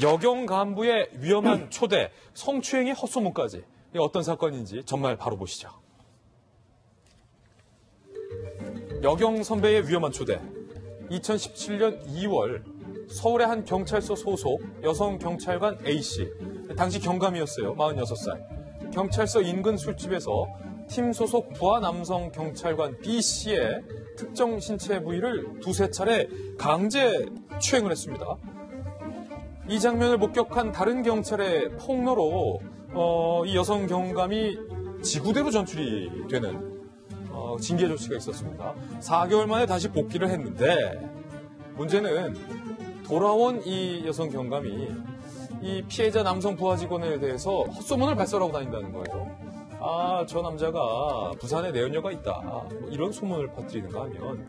여경 간부의 위험한 초대, 성추행의 헛소문까지. 이게 어떤 사건인지 정말 바로 보시죠. 여경 선배의 위험한 초대. 2017년 2월 서울의 한 경찰서 소속 여성 경찰관 A씨. 당시 경감이었어요. 46살. 경찰서 인근 술집에서 팀 소속 부하 남성 경찰관 B씨의 특정 신체 부위를 두세 차례 강제 추행을 했습니다. 이 장면을 목격한 다른 경찰의 폭로로 이 여성 경감이 지구대로 전출이 되는 징계 조치가 있었습니다. 4개월 만에 다시 복귀를 했는데 문제는 돌아온 이 여성 경감이 이 피해자 남성 부하 직원에 대해서 헛소문을 발설하고 다닌다는 거예요. 아, 저 남자가 부산에 내연녀가 있다. 이런 소문을 퍼뜨리는가 하면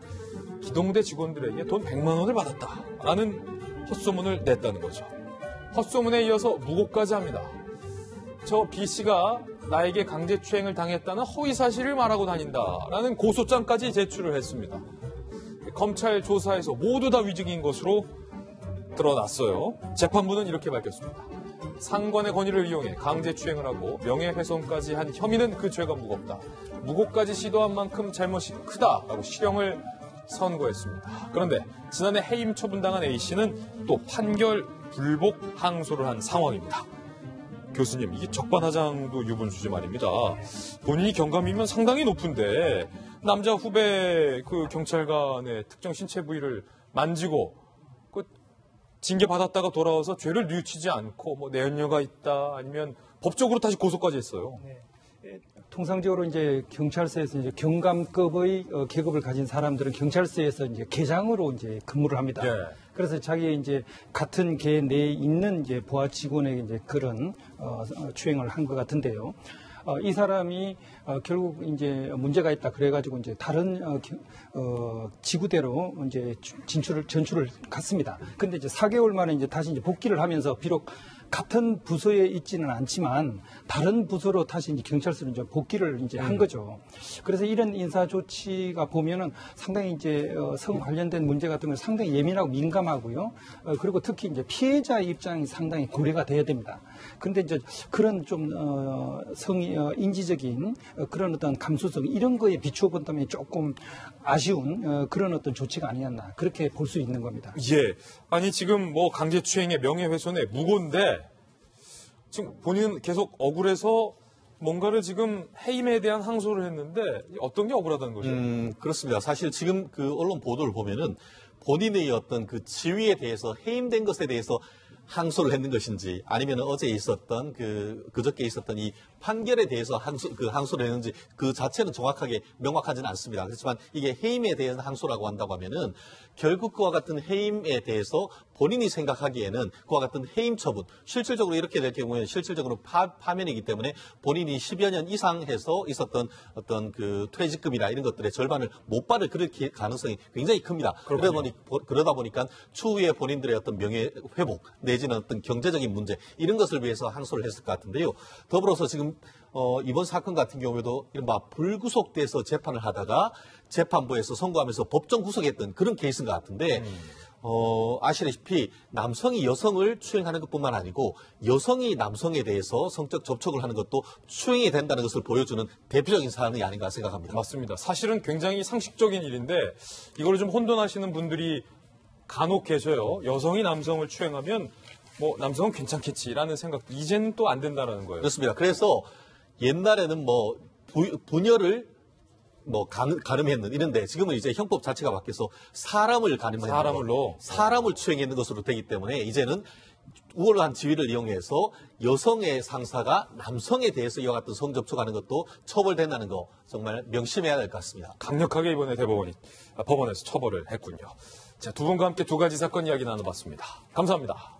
기동대 직원들에게 돈 100만 원을 받았다라는 헛소문을 냈다는 거죠. 헛소문에 이어서 무고까지 합니다. 저 B씨가 나에게 강제추행을 당했다는 허위사실을 말하고 다닌다라는 고소장까지 제출을 했습니다. 검찰 조사에서 모두 다 위증인 것으로 드러났어요. 재판부는 이렇게 밝혔습니다. 상관의 권위를 이용해 강제추행을 하고 명예훼손까지 한 혐의는 그 죄가 무겁다. 무고까지 시도한 만큼 잘못이 크다라고 실형을 선고했습니다. 그런데 지난해 해임 처분당한 A씨는 또 판결 불복 항소를 한 상황입니다. 교수님, 이게 적반하장도 유분수지 말입니다. 본인이 경감이면 상당히 높은데 남자 후배 그 경찰관의 특정 신체 부위를 만지고 그 징계 받았다가 돌아와서 죄를 뉘우치지 않고 뭐 내연녀가 있다 아니면 법적으로 다시 고소까지 했어요. 네. 통상적으로 이제 경찰서에서 이제 경감급의 계급을 가진 사람들은 경찰서에서 이제 계장으로 이제 근무를 합니다. 네. 그래서 자기 이제 같은 계 내에 있는 이제 부하 직원에게 이제 그런 추행을 한 것 같은데요. 이 사람이 결국 이제 문제가 있다 그래가지고 이제 다른 지구대로 이제 전출을 갔습니다. 근데 이제 4개월 만에 이제 다시 이제 복귀를 하면서 비록 같은 부서에 있지는 않지만 다른 부서로 다시 이제 경찰서로 이제 복귀를 이제 한 거죠. 그래서 이런 인사 조치가 보면은 상당히 이제 성 관련된 문제 같은 건 상당히 예민하고 민감하고요. 그리고 특히 이제 피해자 입장이 상당히 고려가 돼야 됩니다. 그런데 이제 그런 좀 인지적인 그런 어떤 감수성 이런 거에 비추어 본다면 조금 아쉬운 그런 어떤 조치가 아니었나 그렇게 볼 수 있는 겁니다. 예, 아니 지금 뭐 강제추행의 명예훼손의 무고인데 지금 본인은 계속 억울해서 뭔가를 지금 해임에 대한 항소를 했는데 어떤 게 억울하다는 거죠? 그렇습니다. 사실 지금 그 언론 보도를 보면은 본인의 어떤 그 지위에 대해서 해임된 것에 대해서 항소를 했는 것인지 아니면 어제 있었던 그저께 있었던 이 판결에 대해서 항소를 했는지 그 자체는 정확하게 명확하지는 않습니다. 그렇지만 이게 해임에 대한 항소라고 한다고 하면은 결국 그와 같은 해임에 대해서 본인이 생각하기에는 그와 같은 해임 처분, 실질적으로 이렇게 될 경우에는 실질적으로 파면이기 때문에 본인이 10여 년 이상 해서 있었던 어떤 그 퇴직금이나 이런 것들의 절반을 못 받을 그럴 가능성이 굉장히 큽니다. 그러다 보니까 추후에 본인들의 어떤 명예 회복 내지는 어떤 경제적인 문제 이런 것을 위해서 항소를 했을 것 같은데요. 더불어서 지금 이번 사건 같은 경우에도 이른바 불구속돼서 재판을 하다가 재판부에서 선고하면서 법정 구속했던 그런 케이스인 것 같은데 아시다시피 남성이 여성을 추행하는 것뿐만 아니고 여성이 남성에 대해서 성적 접촉을 하는 것도 추행이 된다는 것을 보여주는 대표적인 사안이 아닌가 생각합니다. 맞습니다. 사실은 굉장히 상식적인 일인데 이걸 좀 혼돈하시는 분들이 간혹 계셔요. 여성이 남성을 추행하면 뭐 남성은 괜찮겠지라는 생각도 이제는 또 안 된다는 거예요. 그렇습니다. 그래서 옛날에는 뭐 부녀를 뭐 가늠했는 이런데 지금은 이제 형법 자체가 바뀌어서 사람을 가늠했는 사람을 추행했는 것으로 되기 때문에 이제는 우월한 지위를 이용해서 여성의 상사가 남성에 대해서 이와 같은 성접촉하는 것도 처벌된다는 거 정말 명심해야 될 것 같습니다. 강력하게 이번에 법원에서 처벌을 했군요. 자, 두 분과 함께 두 가지 사건 이야기 나눠봤습니다. 감사합니다.